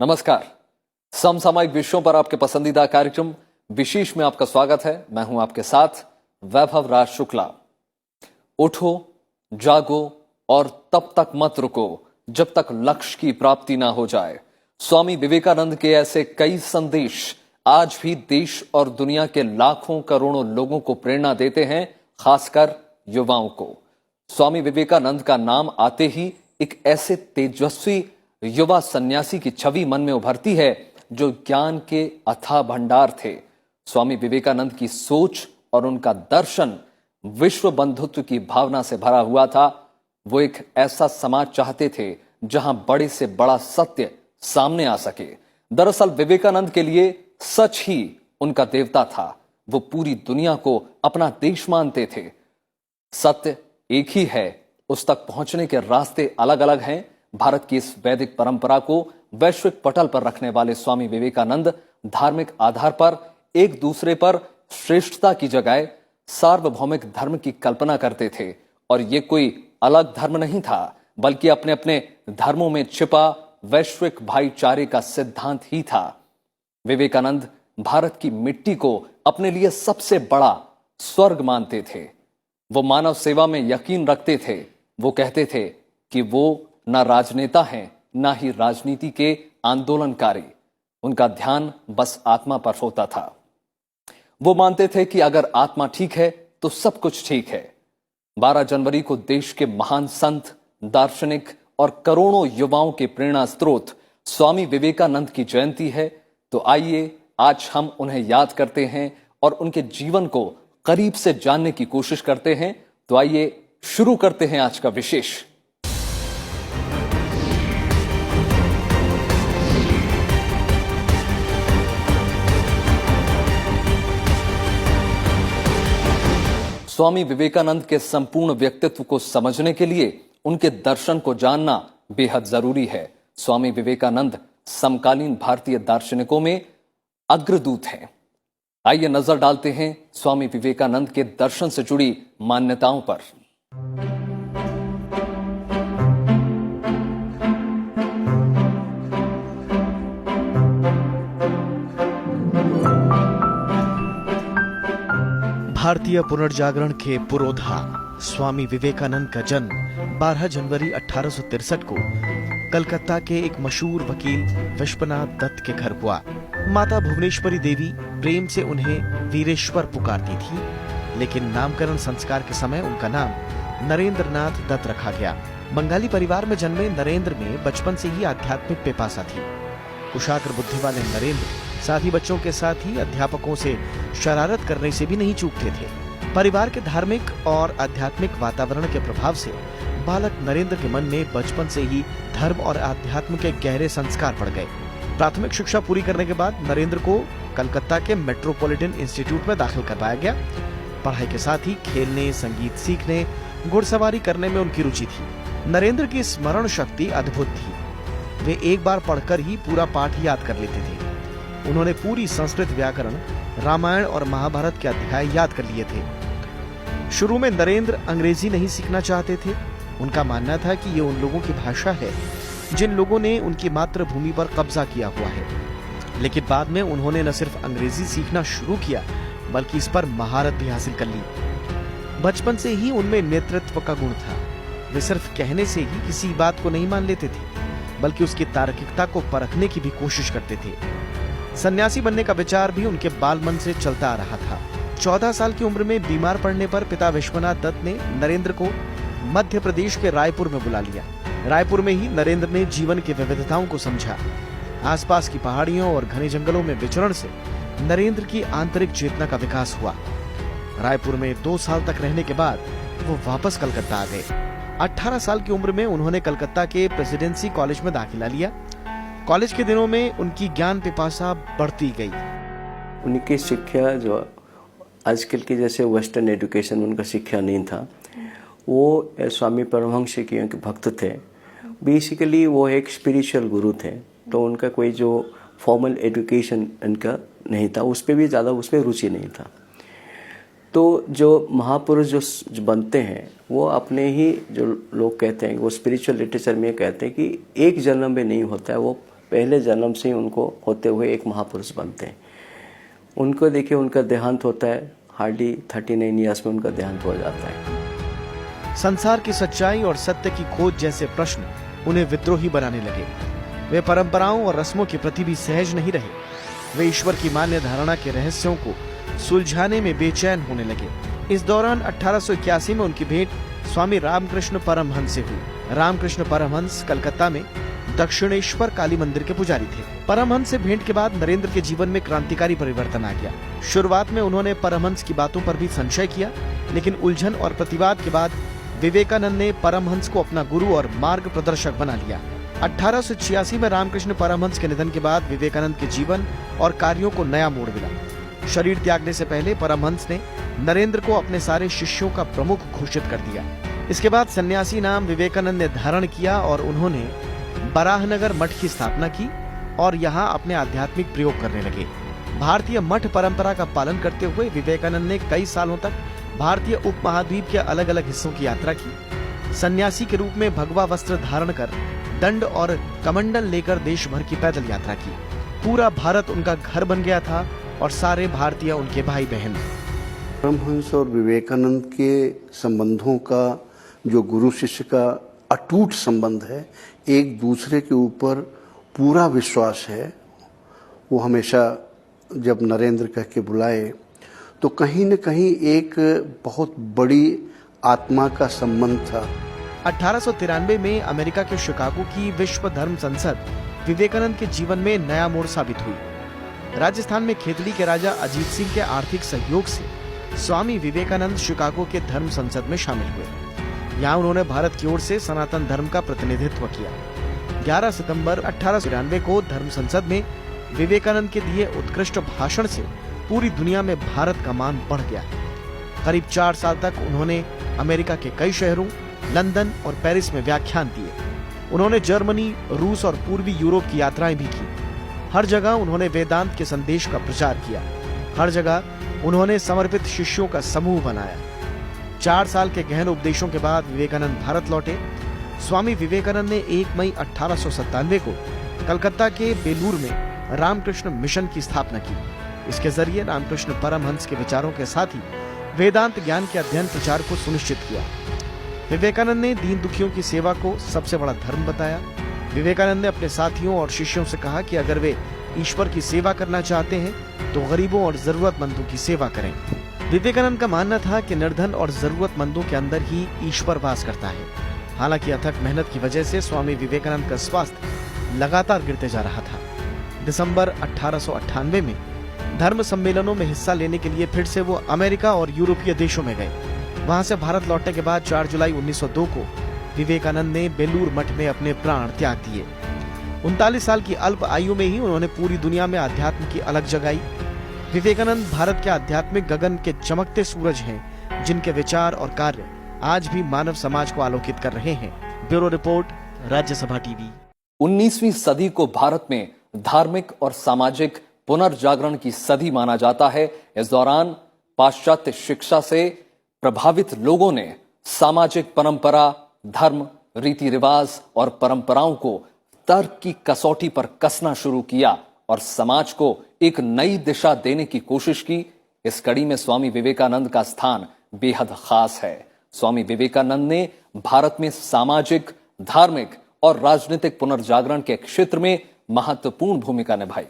नमस्कार। समसामयिक विषयों पर आपके पसंदीदा कार्यक्रम विशेष में आपका स्वागत है। मैं हूं आपके साथ वैभव राज शुक्ला। उठो, जागो और तब तक मत रुको जब तक लक्ष्य की प्राप्ति ना हो जाए। स्वामी विवेकानंद के ऐसे कई संदेश आज भी देश और दुनिया के लाखों करोड़ों लोगों को प्रेरणा देते हैं, खासकर युवाओं को। स्वामी विवेकानंद का नाम आते ही एक ऐसे तेजस्वी युवा सन्यासी की छवि मन में उभरती है जो ज्ञान के अथाह भंडार थे। स्वामी विवेकानंद की सोच और उनका दर्शन विश्व बंधुत्व की भावना से भरा हुआ था। वो एक ऐसा समाज चाहते थे जहां बड़े से बड़ा सत्य सामने आ सके। दरअसल विवेकानंद के लिए सच ही उनका देवता था। वो पूरी दुनिया को अपना देश मानते थे। सत्य एक ही है, उस तक पहुंचने के रास्ते अलग अलग हैं। भारत की इस वैदिक परंपरा को वैश्विक पटल पर रखने वाले स्वामी विवेकानंद धार्मिक आधार पर एक दूसरे पर श्रेष्ठता की जगह सार्वभौमिक धर्म की कल्पना करते थे। और ये कोई अलग धर्म नहीं था, बल्कि अपने अपने धर्मों में छिपा वैश्विक भाईचारे का सिद्धांत ही था। विवेकानंद भारत की मिट्टी को अपने लिए सबसे बड़ा स्वर्ग मानते थे। वो मानव सेवा में यकीन रखते थे। वो कहते थे कि वो ना राजनेता हैं, ना ही राजनीति के आंदोलनकारी। उनका ध्यान बस आत्मा पर होता था। वो मानते थे कि अगर आत्मा ठीक है तो सब कुछ ठीक है। 12 जनवरी को देश के महान संत, दार्शनिक और करोड़ों युवाओं के प्रेरणा स्रोत स्वामी विवेकानंद की जयंती है। तो आइए आज हम उन्हें याद करते हैं और उनके जीवन को करीब से जानने की कोशिश करते हैं। तो आइए शुरू करते हैं आज का विशेष। स्वामी विवेकानंद के संपूर्ण व्यक्तित्व को समझने के लिए उनके दर्शन को जानना बेहद जरूरी है। स्वामी विवेकानंद समकालीन भारतीय दार्शनिकों में अग्रदूत हैं। आइए नजर डालते हैं स्वामी विवेकानंद के दर्शन से जुड़ी मान्यताओं पर। भारतीय पुनर्जागरण के पुरोधा स्वामी विवेकानंद का जन्म 12 जनवरी 1863 को कलकत्ता के एक मशहूर वकील विश्वनाथ दत्त के घर हुआ। माता भुवनेश्वरी देवी प्रेम से उन्हें वीरेश्वर पुकारती थी, लेकिन नामकरण संस्कार के समय उनका नाम नरेंद्र नाथ दत्त रखा गया। बंगाली परिवार में जन्मे नरेंद्र में बचपन से ही आध्यात्मिक पिपासा थी। कुशाग्र बुद्धि वाले नरेंद्र साथी बच्चों के साथ ही अध्यापकों से शरारत करने से भी नहीं चूकते थे। परिवार के धार्मिक और आध्यात्मिक वातावरण के प्रभाव से बालक नरेंद्र के मन में बचपन से ही धर्म और अध्यात्म के गहरे संस्कार पड़ गए। प्राथमिक शिक्षा पूरी करने के बाद नरेंद्र को कलकत्ता के मेट्रोपॉलिटन इंस्टीट्यूट में दाखिल करवाया गया। पढ़ाई के साथ ही खेलने, संगीत सीखने, घुड़सवारी करने में उनकी रुचि थी। नरेंद्र की स्मरण शक्ति अद्भुत थी। वे एक बार पढ़कर ही पूरा पाठ याद कर लेते थे। उन्होंने पूरी संस्कृत व्याकरण, रामायण और महाभारत के अध्याय याद कर लिए थे। शुरू में नरेंद्र अंग्रेजी नहीं सीखना चाहते थे। उनका मानना था कि ये उन लोगों की भाषा है जिन लोगों ने उनकी मातृभूमि पर कब्जा किया हुआ है। लेकिन बाद में उन्होंने न सिर्फ अंग्रेजी सीखना शुरू किया, बल्कि इस पर महारत भी हासिल कर ली। बचपन से ही उनमें नेतृत्व का गुण था। वे सिर्फ कहने से ही किसी बात को नहीं मान लेते थे, बल्कि उसकी तार्किकता को परखने की भी कोशिश करते थे। सन्यासी बनने का विचार भी उनके बाल मन से चलता आ रहा था। 14 साल की उम्र में बीमार पड़ने पर पिता विश्वनाथ दत्त ने नरेंद्र को मध्य प्रदेश के रायपुर में बुला लिया। रायपुर में ही नरेंद्र ने जीवन की विविधताओं को समझा। आसपास की पहाड़ियों और घने जंगलों में विचरण से नरेंद्र की आंतरिक चेतना का विकास हुआ। रायपुर में 2 साल तक रहने के बाद वो वापस कलकत्ता आ गए। 18 साल की उम्र में उन्होंने कलकत्ता के प्रेसिडेंसी कॉलेज में दाखिला लिया। कॉलेज के दिनों में उनकी ज्ञान पिपासा बढ़ती गई। उनकी शिक्षा जो आजकल की जैसे वेस्टर्न एजुकेशन उनका शिक्षा नहीं था। वो स्वामी परमहंस के भक्त थे। बेसिकली वो एक स्पिरिचुअल गुरु थे, तो उनका कोई जो फॉर्मल एजुकेशन इनका नहीं था, उस पर भी ज़्यादा उसमें रुचि नहीं था। तो जो महापुरुष जो बनते हैं वो अपने ही जो लोग कहते हैं, वो स्पिरिचुअल लिटरेचर में कहते हैं कि एक जन्म में नहीं होता है, वो पहले जन्म से ही उनको होते हुए एक महापुरुष बनते हैं। उनको देखिए, उनका देहांत होता है, हार्डली 39 ईयर्स में उनका देहांत हो जाता है। संसार की सच्चाई और सत्य की खोज जैसे प्रश्न उन्हें विद्रोही बनाने लगे। वे परंपराओं और रस्मों के प्रति भी सहज नहीं रहे। वे ईश्वर की मान्य धारणा के रहस्यों को सुलझाने में बेचैन होने लगे। इस दौरान 1881 में उनकी भेंट स्वामी रामकृष्ण परमहंस से हुई। रामकृष्ण परमहंस कलकत्ता में दक्षिणेश्वर काली मंदिर के पुजारी थे। परमहंस से भेंट के बाद नरेंद्र के जीवन में क्रांतिकारी परिवर्तन आ गया। शुरुआत में उन्होंने परमहंस की बातों पर भी संशय किया, लेकिन उलझन और प्रतिवाद के बाद विवेकानंद ने परमहंस को अपना गुरु और मार्ग प्रदर्शक बना लिया। 1886 में रामकृष्ण परमहंस के निधन के बाद विवेकानंद के जीवन और कार्यों को नया मोड़ मिला। शरीर त्यागने से पहले परमहंस ने नरेंद्र को अपने सारे शिष्यों का प्रमुख घोषित कर दिया। इसके बाद सन्यासी नाम विवेकानंद ने धारण किया और उन्होंने बराहनगर मठ की स्थापना की और यहाँ अपने आध्यात्मिक प्रयोग करने लगे। भारतीय मठ परंपरा का पालन करते हुए विवेकानंद ने कई सालों तक भारतीय उपमहाद्वीप के अलग अलग हिस्सों की यात्रा की। सन्यासी के रूप में भगवा वस्त्र धारण कर दंड और कमंडल लेकर देश भर की पैदल यात्रा की। पूरा भारत उनका घर बन गया था और सारे भारतीय उनके भाई बहन। परमहंस और विवेकानंद के संबंधों का, जो गुरु शिष्य का अटूट संबंध है, एक दूसरे के ऊपर पूरा विश्वास है। वो हमेशा जब नरेंद्र कह के बुलाए तो कहीं न कहीं एक बहुत बड़ी आत्मा का संबंध था। 1893 में अमेरिका के शिकागो की विश्व धर्म संसद विवेकानंद के जीवन में नया मोड़ साबित हुई। राजस्थान में खेतड़ी के राजा अजीत सिंह के आर्थिक सहयोग से स्वामी विवेकानंद शिकागो के धर्म संसद में शामिल हुए। यहाँ उन्होंने भारत की ओर से सनातन धर्म का प्रतिनिधित्व किया। 11 सितंबर 1893 को धर्म संसद में विवेकानंद के दिए उत्कृष्ट भाषण से पूरी दुनिया में भारत का मान बढ़ गया। करीब 4 साल तक उन्होंने अमेरिका के कई शहरों, लंदन और पेरिस में व्याख्यान दिए। उन्होंने जर्मनी, रूस और पूर्वी यूरोप की यात्राएं भी की। हर जगह उन्होंने वेदांत के संदेश का प्रचार किया। हर जगह उन्होंने समर्पित शिष्यों का समूह बनाया। 4 साल के गहन उपदेशों के बाद विवेकानंद भारत लौटे। स्वामी विवेकानंद ने 1 मई 1897 को कलकत्ता के बेलूर में रामकृष्ण मिशन की स्थापना की। इसके जरिए रामकृष्ण परमहंस के विचारों के साथ ही वेदांत ज्ञान के अध्ययन प्रचार को सुनिश्चित किया। विवेकानंद ने दीन दुखियों की सेवा को सबसे बड़ा धर्म बताया। विवेकानंद ने अपने साथियों और शिष्यों से कहा कि अगर वे ईश्वर की सेवा करना चाहते हैं तो गरीबों और जरूरतमंदों की सेवा करें। विवेकानंद का मानना था कि निर्धन और जरूरतमंदों के अंदर ही ईश्वर वास करता है। हालांकि अथक मेहनत की वजह से स्वामी विवेकानंद का स्वास्थ्य लगातार गिरते जा रहा था। दिसंबर 1898 में धर्म सम्मेलनों में हिस्सा लेने के लिए फिर से वो अमेरिका और यूरोपीय देशों में गए। वहां से भारत लौटने के बाद 4 जुलाई 1902 को विवेकानंद ने बेलूर मठ में अपने प्राण त्याग दिए। 39 साल की अल्प आयु में ही उन्होंने पूरी दुनिया में अध्यात्म की अलग जगाई। विवेकानंद भारत के आध्यात्मिक गगन के चमकते सूरज हैं, जिनके विचार और कार्य आज भी मानव समाज को आलोकित कर रहे हैं। Bureau report, Rajya Sabha TV. 19वीं सदी को भारत में धार्मिक और सामाजिक पुनर्जागरण की सदी माना जाता है। इस दौरान पाश्चात्य शिक्षा से प्रभावित लोगों ने सामाजिक परंपरा, धर्म, रीति रिवाज और परंपराओं को तर्क की कसौटी पर कसना शुरू किया और समाज को एक नई दिशा देने की कोशिश की। इस कड़ी में स्वामी विवेकानंद का स्थान बेहद खास है। स्वामी विवेकानंद ने भारत में सामाजिक, धार्मिक और राजनीतिक पुनर्जागरण के क्षेत्र में महत्वपूर्ण भूमिका निभाई।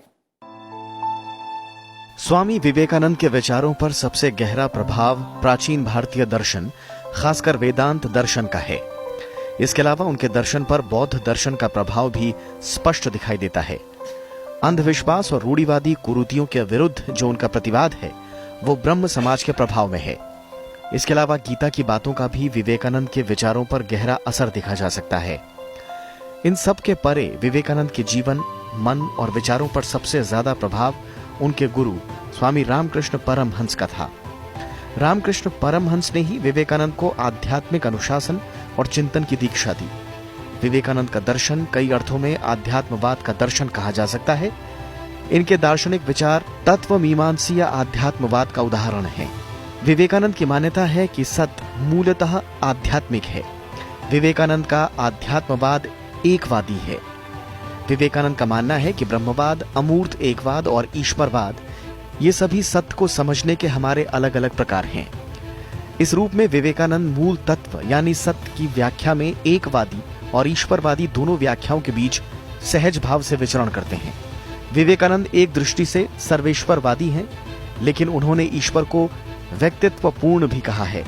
स्वामी विवेकानंद के विचारों पर सबसे गहरा प्रभाव प्राचीन भारतीय दर्शन, खासकर वेदांत दर्शन का है। इसके अलावा उनके दर्शन पर बौद्ध दर्शन का प्रभाव भी स्पष्ट दिखाई देता है। अंधविश्वास और रूढ़िवादी कुरीतियों के विरुद्ध जो उनका प्रतिवाद है, वो ब्रह्म समाज के प्रभाव में है। इसके अलावा गीता की बातों का भी विवेकानंद के विचारों पर गहरा असर देखा जा सकता है। इन सब के परे विवेकानंद के जीवन, मन और विचारों पर सबसे ज्यादा प्रभाव उनके गुरु स्वामी रामकृष्ण परमहंस का था। रामकृष्ण परमहंस ने ही विवेकानंद को आध्यात्मिक अनुशासन और चिंतन की दीक्षा दी। विवेकानंद का दर्शन कई अर्थों में आध्यात्मवाद का दर्शन कहा जा सकता है। इनके दार्शनिक विचार तत्व मीमांसीय आध्यात्मवाद का उदाहरण है। विवेकानंद की मान्यता है कि सत्य मूलतः आध्यात्मिक है। विवेकानंद का आध्यात्मवाद एकवादी है। विवेकानंद का मानना है कि ब्रह्मवाद, अमूर्त एकवाद और ईश्वरवाद ये सभी सत्य को समझने के हमारे अलग अलग प्रकार हैं। इस रूप में विवेकानंद मूल तत्व यानी सत्य की व्याख्या में एकवादी और ईश्वरवादी दोनों व्याख्याओं के बीच सहज भाव से विचरण करते हैं। विवेकानंद एक दृष्टि से सर्वेश्वरवादी हैं, लेकिन उन्होंने ईश्वर को व्यक्तित्वपूर्ण भी कहा है।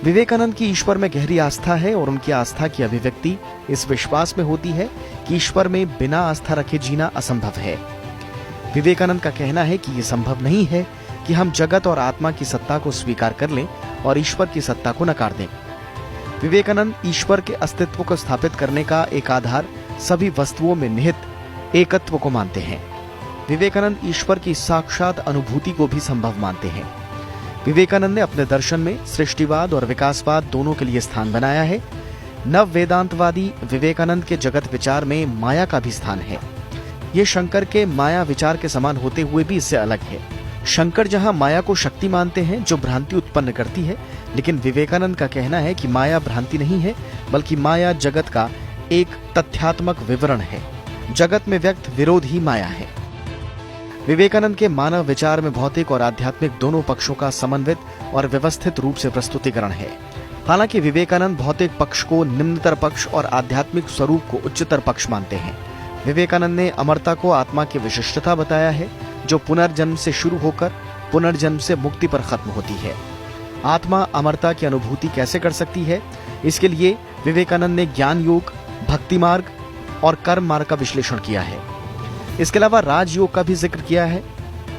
विवेकानंद की ईश्वर में गहरी आस्था है और उनकी आस्था की अभिव्यक्ति इस विश्वास में होती है कि ईश्वर में बिना आस्था रखे जीना असंभव है। विवेकानंद का कहना है कि यह संभव नहीं है कि हम जगत और आत्मा की सत्ता को स्वीकार कर लें और ईश्वर की सत्ता को नकार दें। विवेकानंद ईश्वर के अस्तित्व को स्थापित करने का एक आधार सभी वस्तुओं में निहित एकत्व को मानते हैं। विवेकानंद ईश्वर की साक्षात अनुभूति को भी संभव मानते हैं। विवेकानंद ने अपने दर्शन में सृष्टिवाद और विकासवाद दोनों के लिए स्थान बनाया है। नव वेदांतवादी विवेकानंद के जगत विचार में माया का भी स्थान है। ये शंकर के माया विचार के समान होते हुए भी इससे अलग है। शंकर जहां माया को शक्ति मानते हैं जो भ्रांति उत्पन्न करती है, लेकिन विवेकानंद का कहना है कि माया भ्रांति नहीं है, बल्कि माया जगत का एक तथ्यात्मक विवरण है। जगत में व्यक्त विरोध ही माया है। विवेकानंद के मानव विचार में भौतिक और आध्यात्मिक दोनों पक्षों का समन्वित और व्यवस्थित रूप से प्रस्तुतिकरण है। हालांकि विवेकानंद भौतिक पक्ष को निम्नतर पक्ष और आध्यात्मिक स्वरूप को उच्चतर पक्ष मानते हैं। विवेकानंद ने अमरता को आत्मा की विशिष्टता बताया है, जो पुनर्जन्म से शुरू होकर पुनर्जन्म से मुक्ति पर खत्म होती है। आत्मा अमरता की अनुभूति कैसे कर सकती है, इसके लिए विवेकानंद ने ज्ञान योग, भक्ति मार्ग और कर्म मार्ग का विश्लेषण किया है। इसके अलावा राजयोग का भी जिक्र किया है,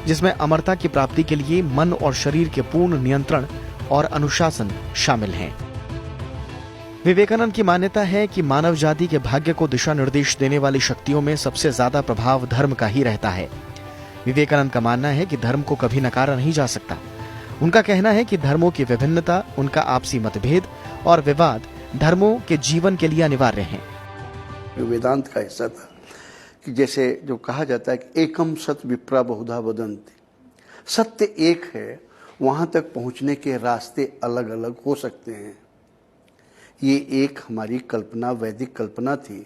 जिसमें अमरता की प्राप्ति के लिए मन और शरीर के पूर्ण नियंत्रण और अनुशासन शामिल हैं। विवेकानंद की मान्यता है कि मानव जाति के भाग्य को दिशा निर्देश देने वाली शक्तियों में सबसे ज्यादा प्रभाव धर्म का ही रहता है। विवेकानंद का मानना है कि धर्म को कभी नकारा नहीं जा सकता। उनका कहना है कि धर्मों की विभिन्नता, उनका आपसी मतभेद और विवाद धर्मों के जीवन के लिए अनिवार्य हैं। वेदांत का हिस्सा था कि जैसे जो कहा जाता है कि एकम सत विप्रा बहुधा वदन्ति, सत्य एक है, वहां तक पहुंचने के रास्ते अलग अलग हो सकते हैं। ये एक हमारी कल्पना, वैदिक कल्पना थी,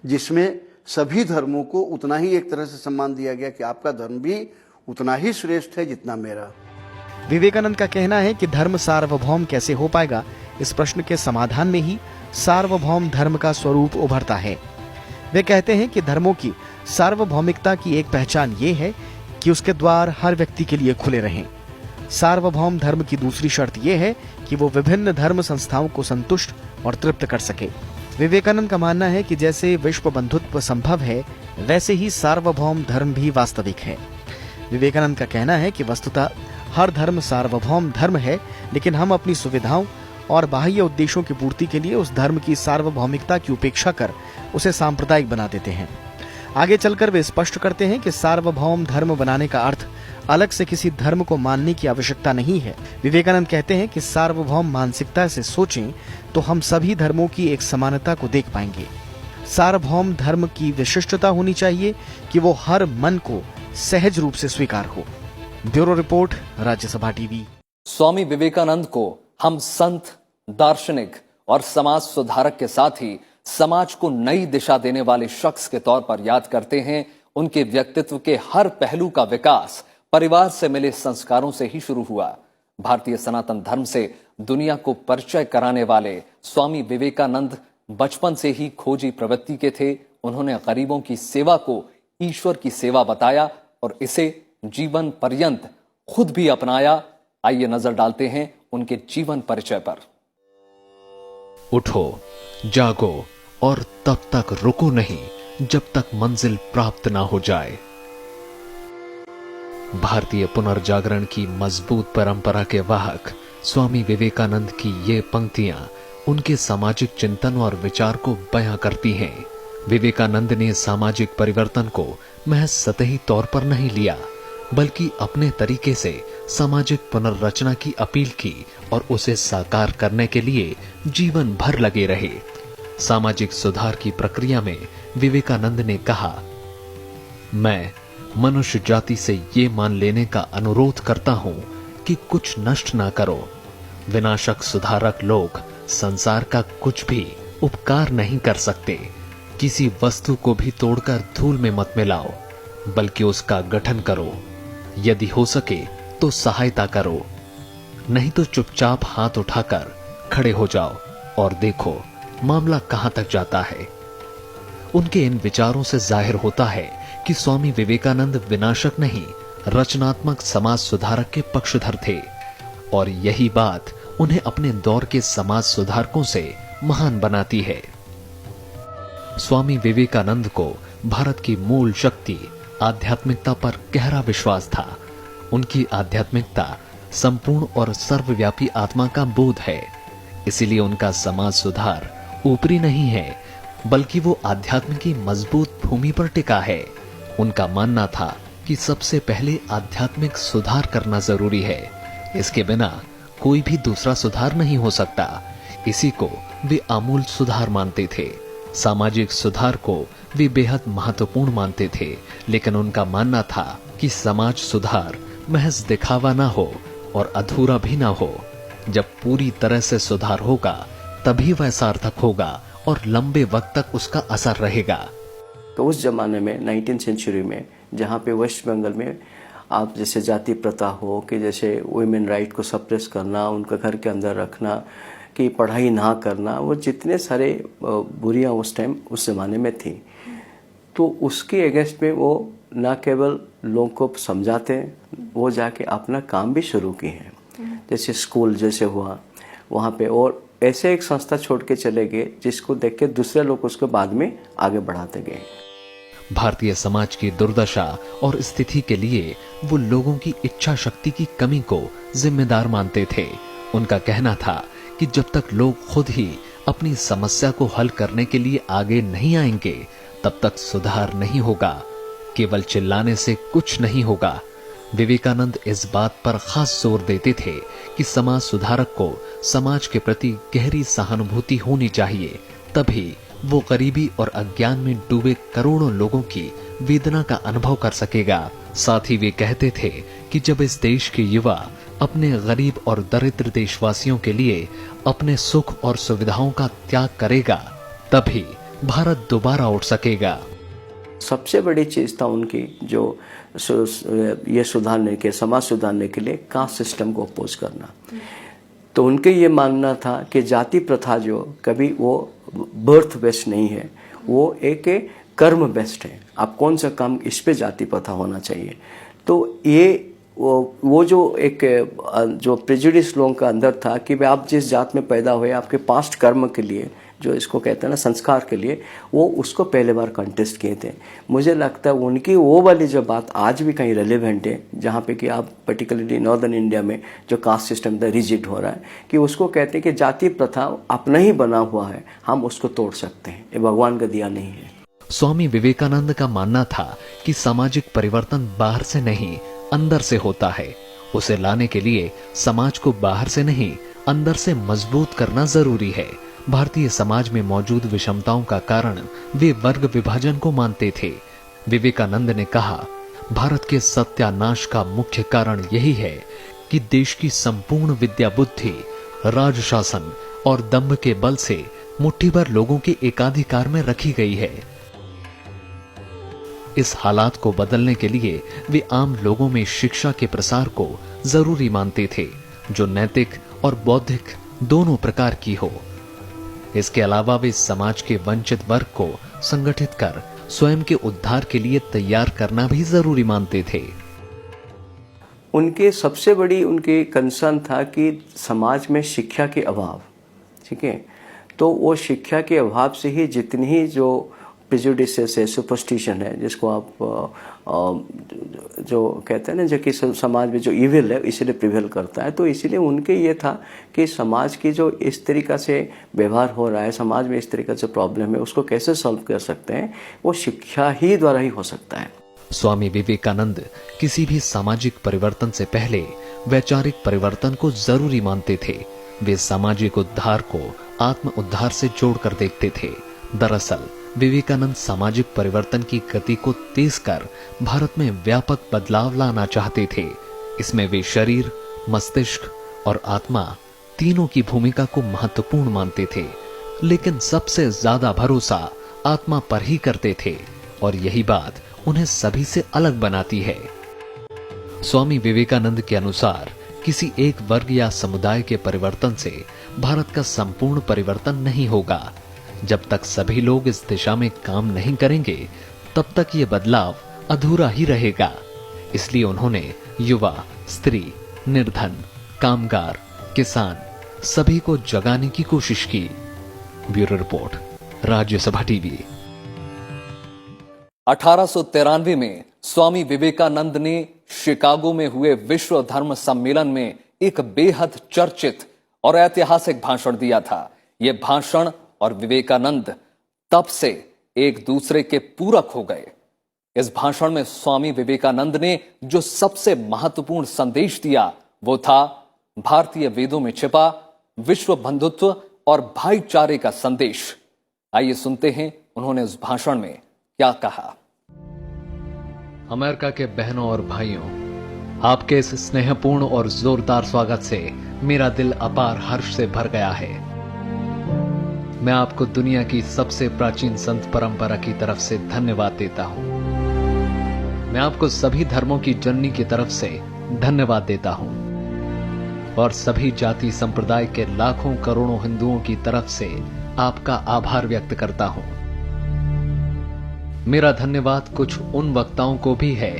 जिसमें सभी धर्मों को उतना ही एक तरह से सम्मान दिया गया कि आपका धर्म भी उतना ही श्रेष्ठ है जितना मेरा। विवेकानंद का कहना है कि धर्म सार्वभौम कैसे हो पाएगा, इस प्रश्न के समाधान में ही सार्वभौम धर्म का स्वरूप उभरता है। वे कहते हैं कि धर्मों की सार्वभौमिकता की एक पहचान ये है कि उसके द्वार हर व्यक्ति के लिए खुले रहें। सार्वभौम धर्म की दूसरी शर्त यह है कि वो विभिन्न धर्म संस्थाओं को संतुष्ट और तृप्त कर सके। विवेकानंद का मानना है कि जैसे विश्व बंधुत्व संभव है, वैसे ही सार्वभौम धर्म भी वास्तविक है। विवेकानंद का कहना है कि वस्तुतः हर धर्म सार्वभौम धर्म है, लेकिन हम अपनी सुविधाओं और बाह्य उद्देश्यों की पूर्ति के लिए उस धर्म की सार्वभौमिकता की उपेक्षा कर उसे सांप्रदायिक बना देते हैं। आगे चलकर वे स्पष्ट करते हैं कि सार्वभौम धर्म बनाने का अर्थ अलग से किसी धर्म को मानने की आवश्यकता नहीं है। विवेकानंद कहते हैं कि सार्वभौम मानसिकता से सोचें तो हम सभी धर्मों की एक समानता को देख पाएंगे। सार्वभौम धर्म की विशिष्टता होनी चाहिए कि वो हर मन को सहज रूप से स्वीकार हो। Bureau report, Rajya Sabha TV. Swami Vivekananda को हम संत, दार्शनिक और समाज सुधारक के साथ ही समाज को नई दिशा देने वाले शख्स के तौर पर याद करते हैं। उनके व्यक्तित्व के हर पहलू का विकास परिवार से मिले संस्कारों से ही शुरू हुआ। भारतीय सनातन धर्म से दुनिया को परिचय कराने वाले स्वामी विवेकानंद बचपन से ही खोजी प्रवृत्ति के थे। उन्होंने गरीबों की सेवा को ईश्वर की सेवा बताया और इसे जीवन पर्यंत खुद भी अपनाया। आइए नजर डालते हैं उनके जीवन परिचय पर। उठो, जागो और तब तक रुको नहीं जब तक मंजिल प्राप्त ना हो जाए। भारतीय पुनर्जागरण की मजबूत परंपरा के वाहक स्वामी विवेकानंद की ये पंक्तियां उनके सामाजिक चिंतन और विचार को बयां करती हैं। विवेकानंद ने सामाजिक परिवर्तन को महज सतही तौर पर नहीं लिया, बल्कि अपने तरीके से सामाजिक पुनर्रचना की अपील की और उसे साकार करने के लिए जीवन भर लगे रहे। सामाजिक सुधार की प्रक्रिया में विवेकानंद ने कहा, मैं मनुष्य जाति से ये मान लेने का अनुरोध करता हूं कि कुछ नष्ट ना करो। विनाशक सुधारक लोग संसार का कुछ भी उपकार नहीं कर सकते। किसी वस्तु को भी तोड़कर धूल में मत मिलाओ, बल्कि उसका गठन करो। यदि हो सके तो सहायता करो, नहीं तो चुपचाप हाथ उठाकर खड़े हो जाओ और देखो मामला कहां तक जाता है। उनके इन विचारों से जाहिर होता है कि स्वामी विवेकानंद विनाशक नहीं, रचनात्मक समाज सुधारक के पक्षधर थे, और यही बात उन्हें अपने दौर के समाज सुधारकों से महान बनाती है। स्वामी विवेकानंद को भारत की मूल शक्ति आध्यात्मिकता पर गहरा विश्वास था। उनकी आध्यात्मिकता संपूर्ण और सर्वव्यापी आत्मा का बोध है। इसीलिए उनका समाज सुधार ऊपरी नहीं है, बल्कि वो आध्यात्म की मजबूत भूमि पर टिका है। उनका मानना था कि सबसे पहले आध्यात्मिक सुधार करना जरूरी है। इसके बिना कोई भी दूसरा सुधार नहीं हो सकता। इसी को वे आमूल सुधार मानते थे। सामाजिक सुधार को वे बेहद महत्वपूर्ण मानते थे, लेकिन उनका मानना था कि समाज सुधार महज दिखावा ना हो और अधूरा भी ना हो। जब पूरी तरह से सुधार होगा तभी वह सार्थक होगा और लंबे वक्त तक उसका असर रहेगा। तो उस जमाने में 19th सेंचुरी में जहाँ पे वेस्ट बंगाल में आप जैसे जाति प्रथा हो कि जैसे वुमेन राइट को सप्रेस करना, उनका घर के अंदर रखना, कि पढ़ाई ना करना, वो जितने सारे बुरियां उस टाइम उस जमाने में थी, तो उसके अगेंस्ट में वो न केवल लोगों को समझाते, वो जाके अपना काम भी शुरू किए हैं। जैसे स्कूल जैसे हुआ वहाँ पे, और ऐसे एक संस्था छोड़ के चले गए जिसको देख के दूसरे लोग उसको बाद में आगे बढ़ाते गए। भारतीय समाज की दुर्दशा और स्थिति के लिए वो लोगों की इच्छा शक्ति की कमी को जिम्मेदार मानते थे। उनका कहना था कि जब तक लोग खुद ही अपनी समस्या को हल करने के लिए आगे नहीं आएंगे, तब तक सुधार नहीं होगा। केवल चिल्लाने से कुछ नहीं होगा। विवेकानंद इस बात पर खास जोर देते थे कि समाज सुधारक को समाज के प्रति गहरी सहानुभूति होनी चाहिए, तभी वो गरीबी और अज्ञान में डूबे करोड़ों लोगों की वेदना का अनुभव कर सकेगा। साथ ही वे कहते थे कि जब इस देश के युवा अपने गरीब और दरिद्र देशवासियों के लिए अपने सुख और सुविधाओं का त्याग करेगा, तभी भारत दोबारा उठ सकेगा। सबसे बड़ी चीज था उनकी जो ये सुधारने के, समाज सुधारने के लिए कास्ट सिस्टम को अपोज करना। तो उनके ये मानना था कि जाति प्रथा जो कभी वो बर्थ बेस्ड नहीं है, वो एक कर्म बेस्ड है। आप कौन सा काम, इस पे जाति प्रथा होना चाहिए। तो ये वो जो एक जो प्रेजुडिस लोगों का अंदर था कि भाई आप जिस जात में पैदा हुए, आपके पास्ट कर्म के लिए, जो इसको कहते हैं ना संस्कार के लिए, वो उसको पहले बार कंटेस्ट किए थे। मुझे लगता है उनकी वो वाली जो बात आज भी कहीं रेलेवेंट है, जहाँ पे कि आप पर्टिकुलरली नॉर्दर्न इंडिया में जो कास्ट सिस्टम था रिजिड हो रहा है, कि उसको कहते हैं कि जाति प्रथा अपना ही बना हुआ है, हम उसको तोड़ सकते हैं, ये भगवान का दिया नहीं है। स्वामी विवेकानंद का मानना था कि सामाजिक परिवर्तन बाहर से नहीं, अंदर से होता है। उसे लाने के लिए समाज को बाहर से नहीं, अंदर से मजबूत करना जरूरी है। भारतीय समाज में मौजूद विषमताओं का कारण वे वर्ग विभाजन को मानते थे। विवेकानंद ने कहा, भारत के सत्यानाश का मुख्य कारण यही है कि देश की संपूर्ण विद्या बुद्धि, राजशासन और दंभ के बल से मुट्ठी भर लोगों के एकाधिकार में रखी गई है। इस हालात को बदलने के लिए वे आम लोगों में शिक्षा के प्रसार को जरूरी मानते थे, जो नैतिक और बौद्धिक दोनों प्रकार की हो। इसके अलावा वे समाज के वंचित वर्ग को संगठित कर स्वयं के उद्धार के लिए तैयार करना भी जरूरी मानते थे। उनके सबसे बड़ी उनकी कंसर्न था कि समाज में शिक्षा के अभाव, ठीक है, तो वो शिक्षा के अभाव से ही जितनी ही जो प्रेजुडिसेस है, सुपरस्टिशन है, जिसको आप जो कहते हैं ना, जो कि समाज में जो इविल है इसलिए प्रिवेल करता है। तो इसीलिए उनके ये था कि समाज की जो इस तरीका से व्यवहार हो रहा है, समाज में इस तरीका से प्रॉब्लम है, उसको कैसे सॉल्व कर सकते हैं, वो शिक्षा ही द्वारा ही हो सकता है। स्वामी विवेकानंद किसी भी सामाजिक परिवर्तन से पहले वैचारिक परिवर्तन को जरूरी मानते थे। वे सामाजिक उद्धार को आत्म उद्धार से जोड़कर देखते थे। दरअसल विवेकानंद सामाजिक परिवर्तन की गति को तेज कर भारत में व्यापक बदलाव लाना चाहते थे। इसमें वे शरीर, मस्तिष्क और आत्मा तीनों की भूमिका को महत्वपूर्ण मानते थे, लेकिन सबसे ज्यादा भरोसा आत्मा पर ही करते थे और यही बात उन्हें सभी से अलग बनाती है। स्वामी विवेकानंद के अनुसार किसी एक वर्ग या समुदाय के परिवर्तन से भारत का संपूर्ण परिवर्तन नहीं होगा। जब तक सभी लोग इस दिशा में काम नहीं करेंगे तब तक ये बदलाव अधूरा ही रहेगा। इसलिए उन्होंने युवा, स्त्री, निर्धन, कामगार, किसान सभी को जगाने की कोशिश की। Bureau report, Rajya Sabha TV. 1893 में स्वामी विवेकानंद ने शिकागो में हुए विश्व धर्म सम्मेलन में एक बेहद चर्चित और ऐतिहासिक भाषण दिया था। यह भाषण और विवेकानंद तब से एक दूसरे के पूरक हो गए। इस भाषण में स्वामी विवेकानंद ने जो सबसे महत्वपूर्ण संदेश दिया वो था भारतीय वेदों में छिपा विश्व बंधुत्व और भाईचारे का संदेश। आइए सुनते हैं उन्होंने उस भाषण में क्या कहा। अमेरिका के बहनों और भाइयों, आपके इस स्नेहपूर्ण और जोरदार स्वागत से मेरा दिल अपार हर्ष से भर गया है। मैं आपको दुनिया की सबसे प्राचीन संत परंपरा की तरफ से धन्यवाद देता हूं। मैं आपको सभी धर्मों की जननी की तरफ से धन्यवाद देता हूं और सभी जाति संप्रदाय के लाखों करोड़ों हिंदुओं की तरफ से आपका आभार व्यक्त करता हूं। मेरा धन्यवाद कुछ उन वक्ताओं को भी है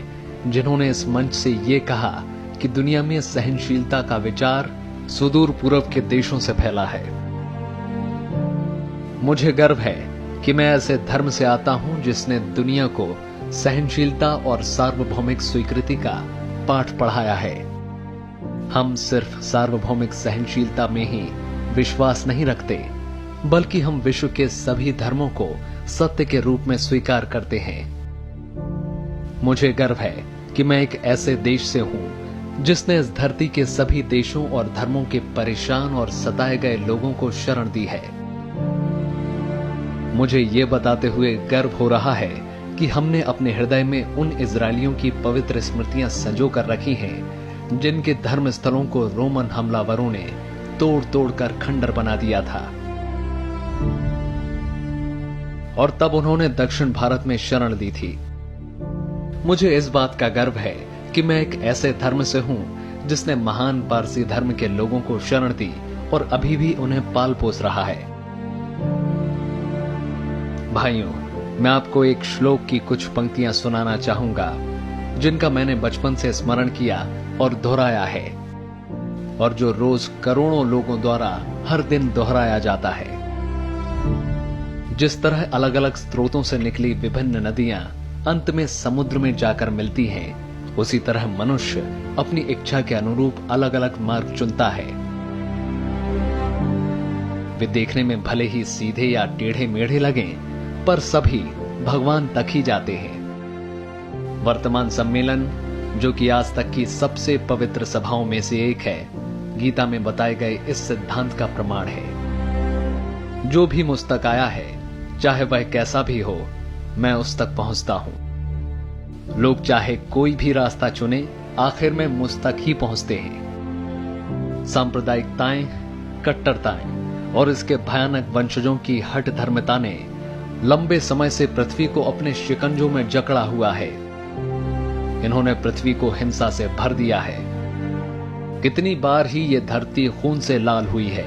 जिन्होंने इस मंच से ये कहा कि दुनिया में सहनशीलता का विचार सुदूर पूर्व के देशों से फैला है। मुझे गर्व है कि मैं ऐसे धर्म से आता हूं जिसने दुनिया को सहनशीलता और सार्वभौमिक स्वीकृति का पाठ पढ़ाया है। हम सिर्फ सार्वभौमिक सहनशीलता में ही विश्वास नहीं रखते, बल्कि हम विश्व के सभी धर्मों को सत्य के रूप में स्वीकार करते हैं। मुझे गर्व है कि मैं एक ऐसे देश से हूं जिसने इस धरती के सभी देशों और धर्मों के परेशान और सताए गए लोगों को शरण दी है। मुझे ये बताते हुए गर्व हो रहा है कि हमने अपने हृदय में उन इजरायलियों की पवित्र स्मृतियां संजो कर रखी हैं जिनके धर्म स्थलों को रोमन हमलावरों ने तोड़ तोड़ कर खंडर बना दिया था और तब उन्होंने दक्षिण भारत में शरण ली थी। मुझे इस बात का गर्व है कि मैं एक ऐसे धर्म से हूं जिसने महान पारसी धर्म के लोगों को शरण दी और अभी भी उन्हें पाल पोस रहा है। भाइयों, मैं आपको एक श्लोक की कुछ पंक्तियां सुनाना चाहूंगा जिनका मैंने बचपन से स्मरण किया और दोहराया है और जो रोज करोड़ों लोगों द्वारा हर दिन दोहराया जाता है। जिस तरह अलग अलग स्रोतों से निकली विभिन्न नदियां अंत में समुद्र में जाकर मिलती हैं, उसी तरह मनुष्य अपनी इच्छा के अनुरूप अलग अलग मार्ग चुनता है। वे देखने में भले ही सीधे या टेढ़े मेढ़े लगें, पर सभी भगवान तक ही जाते हैं। वर्तमान सम्मेलन, जो कि आज तक की सबसे पवित्र सभाओं में से एक है, गीता में बताए गए इस सिद्धांत का प्रमाण है। जो भी मुझ तक आया है, चाहे वह कैसा भी हो, मैं उस तक पहुंचता हूं। लोग चाहे कोई भी रास्ता चुने, आखिर में मुझ तक ही पहुंचते हैं। सांप्रदायिकताएं, कट्टरताएं और इसके भयानक वंशजों की हठ धर्मता ने लंबे समय से पृथ्वी को अपने शिकंजों में जकड़ा हुआ है। इन्होंने पृथ्वी को हिंसा से भर दिया है। कितनी बार ही ये धरती खून से लाल हुई है।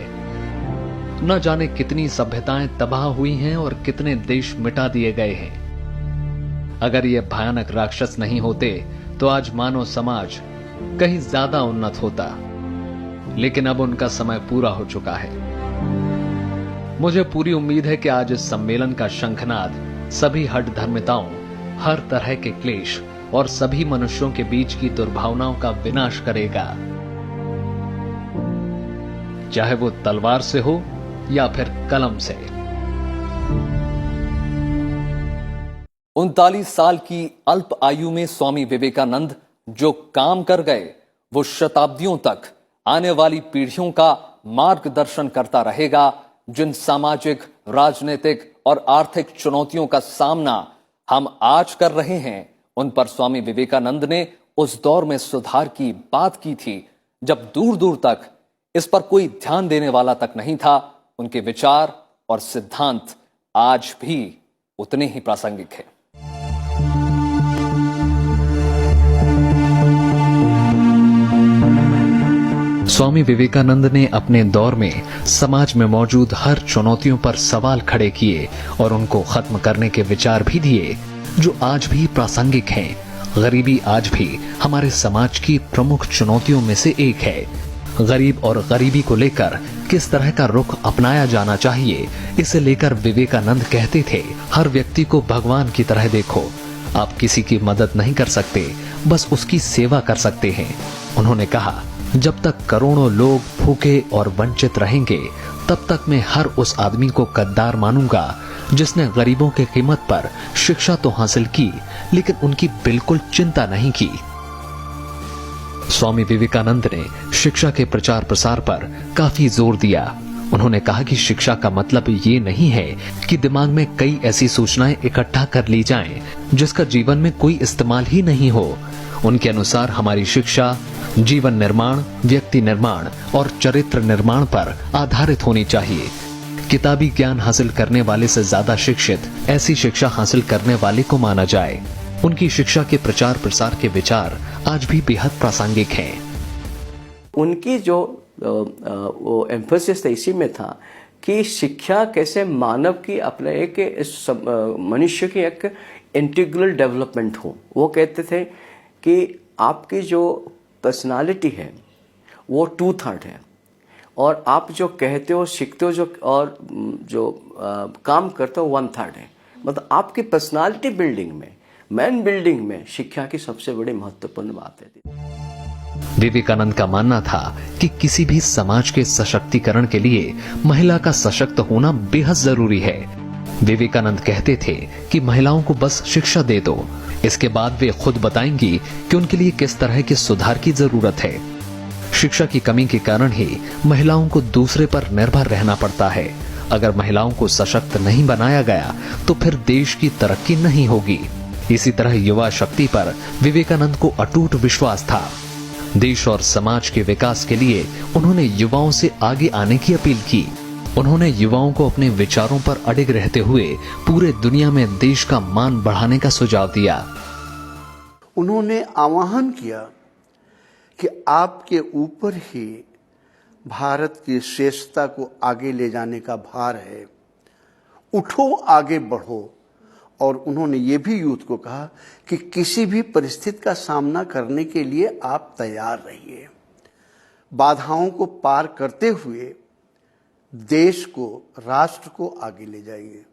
न जाने कितनी सभ्यताएं तबाह हुई हैं और कितने देश मिटा दिए गए हैं। अगर ये भयानक राक्षस नहीं होते तो आज मानव समाज कहीं ज्यादा उन्नत होता, लेकिन अब उनका समय पूरा हो चुका है। मुझे पूरी उम्मीद है कि आज इस सम्मेलन का शंखनाद सभी हठ धर्मिताओं, हर तरह के क्लेश और सभी मनुष्यों के बीच की दुर्भावनाओं का विनाश करेगा, चाहे वो तलवार से हो या फिर कलम से। 39 साल की अल्प आयु में स्वामी विवेकानंद जो काम कर गए, वो शताब्दियों तक आने वाली पीढ़ियों का मार्गदर्शन करता रहेगा। जिन सामाजिक, राजनीतिक और आर्थिक चुनौतियों का सामना हम आज कर रहे हैं, उन पर स्वामी विवेकानंद ने उस दौर में सुधार की बात की थी जब दूर दूर तक इस पर कोई ध्यान देने वाला तक नहीं था। उनके विचार और सिद्धांत आज भी उतने ही प्रासंगिक हैं। स्वामी विवेकानंद ने अपने दौर में समाज में मौजूद हर चुनौतियों पर सवाल खड़े किए और उनको खत्म करने के विचार भी दिए, जो आज भी प्रासंगिक हैं। गरीबी आज भी हमारे समाज की प्रमुख चुनौतियों में से एक है। गरीब और गरीबी को लेकर किस तरह का रुख अपनाया जाना चाहिए, इसे लेकर विवेकानंद कहते थे, हर व्यक्ति को भगवान की तरह देखो। आप किसी की मदद नहीं कर सकते, बस उसकी सेवा कर सकते हैं। उन्होंने कहा, जब तक करोड़ों लोग भूखे और वंचित रहेंगे, तब तक मैं हर उस आदमी को गद्दार मानूंगा जिसने गरीबों की कीमत पर शिक्षा तो हासिल की, लेकिन उनकी बिल्कुल चिंता नहीं की। स्वामी विवेकानंद ने शिक्षा के प्रचार प्रसार पर काफी जोर दिया। उन्होंने कहा कि शिक्षा का मतलब ये नहीं है कि दिमाग में कई ऐसी सूचनाएं इकट्ठा कर ली जाएं, जिसका जीवन में कोई इस्तेमाल ही नहीं हो। उनके अनुसार हमारी शिक्षा जीवन निर्माण, व्यक्ति निर्माण और चरित्र निर्माण पर आधारित होनी चाहिए। किताबी ज्ञान हासिल करने वाले से ज्यादा शिक्षित ऐसी शिक्षा हासिल करने वाले को माना जाए। उनकी शिक्षा के प्रचार प्रसार के विचार आज भी बेहद प्रासंगिक हैं। उनकी जो वो एम्फोसिस था इसी में था कि शिक्षा कैसे मानव की अपने एक मनुष्य की एक इंटीग्रल डेवलपमेंट हो। वो कहते थे कि आपकी जो पर्सनालिटी है वो 2/3 है, और आप जो कहते हो, सीखते हो, जो काम करते हो 1/3 है। मतलब आपकी पर्सनालिटी बिल्डिंग में, मैन बिल्डिंग में शिक्षा की सबसे बड़ी महत्वपूर्ण बात है। विवेकानंद का मानना था कि किसी भी समाज के सशक्तिकरण के लिए महिला का सशक्त होना बेहद जरूरी है। विवेकानंद कहते थे कि महिलाओं को बस शिक्षा दे दो, इसके बाद वे खुद बताएंगी कि उनके लिए किस तरह के सुधार की जरूरत है। शिक्षा की कमी के कारण ही महिलाओं को दूसरे पर निर्भर रहना पड़ता है। अगर महिलाओं को सशक्त नहीं बनाया गया तो फिर देश की तरक्की नहीं होगी। इसी तरह युवा शक्ति पर विवेकानंद को अटूट विश्वास था। देश और समाज के विकास के लिए उन्होंने युवाओं से आगे आने की अपील की। उन्होंने युवाओं को अपने विचारों पर अडिग रहते हुए पूरे दुनिया में देश का मान बढ़ाने का सुझाव दिया। उन्होंने आह्वान किया कि आपके ऊपर ही भारत की श्रेष्ठता को आगे ले जाने का भार है, उठो आगे बढ़ो। और उन्होंने ये भी यूथ को कहा कि किसी भी परिस्थिति का सामना करने के लिए आप तैयार रहिए, बाधाओं को पार करते हुए देश को, राष्ट्र को आगे ले जाइए।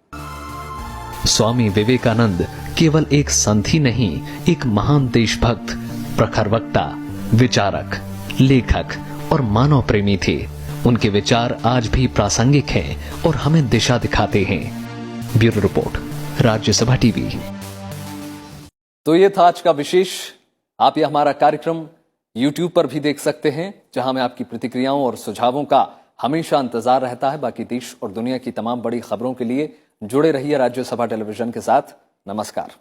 स्वामी विवेकानंद केवल एक संत ही नहीं, एक महान देशभक्त, प्रखर वक्ता, विचारक, लेखक और मानव प्रेमी थे। उनके विचार आज भी प्रासंगिक हैं और हमें दिशा दिखाते हैं। Bureau report, Rajya Sabha TV. तो ये था आज का विशेष। आप ये हमारा कार्यक्रम YouTube पर भी देख सकते हैं, जहां में आपकी प्रतिक्रियाओं और सुझावों का हमेशा इंतजार रहता है। बाकी देश और दुनिया की तमाम बड़ी खबरों के लिए जुड़े रहिए राज्यसभा टेलीविजन के साथ। नमस्कार।